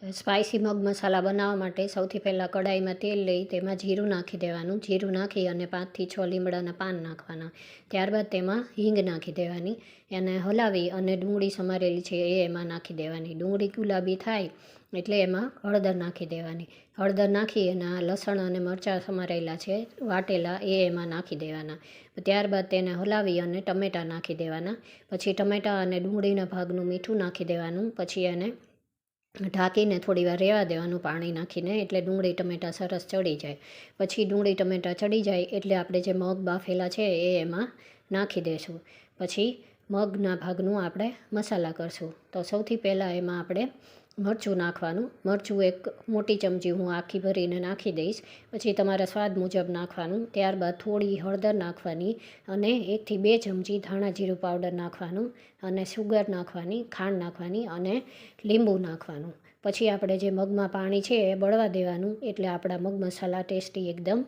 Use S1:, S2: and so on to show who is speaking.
S1: તો સ્પાઇસી મગ મસાલા બનાવવા માટે સૌથી પહેલાં કઢાઈમાં તેલ લઈ તેમાં જીરું નાખી દેવાનું. જીરું નાખી અને 5થી 6 લીમડાના પાન નાખવાના. ત્યારબાદ તેમાં હિંગ નાખી દેવાની. એને હલાવી અને ડુંગળી સમારેલી છે એ એમાં નાખી દેવાની. ડુંગળી ગુલાબી થાય એટલે એમાં હળદર નાખી દેવાની. હળદર નાખી એના લસણ અને મરચાં સમારેલા છે વાટેલા એ એમાં નાખી દેવાના. ત્યારબાદ તેને હલાવી અને ટમેટાં નાખી દેવાના. પછી ટમેટાં અને ડુંગળીના ભાગનું મીઠું નાખી દેવાનું. પછી એને ઢાંકીને થોડી વાર રહેવા દેવાનું પાણી નાખીને, એટલે ડુંગળી ટમેટાં સરસ ચડી જાય. પછી ડુંગળી ટમેટાં ચડી જાય એટલે આપણે જે મગ બાફેલા છે એ એમાં નાખી દઈશું. પછી મગના ભાગનું આપણે મસાલા કરશું. તો સૌથી પહેલાં એમાં આપણે મરચું નાખવાનું. મરચું એક મોટી ચમચી હું આખી ભરીને નાખી દઈશ. પછી તમારા સ્વાદ મુજબ નાખવાનું. ત્યારબાદ થોડી હળદર નાખવાની અને 1થી 2 ચમચી ધાણા જીરું પાવડર નાખવાનું અને સુગર નાખવાની, ખાંડ નાખવાની અને લીંબુ નાખવાનું. પછી આપણે જે મગમાં પાણી છે એ બળવા દેવાનું, એટલે આપણા મગ મસાલા ટેસ્ટી એકદમ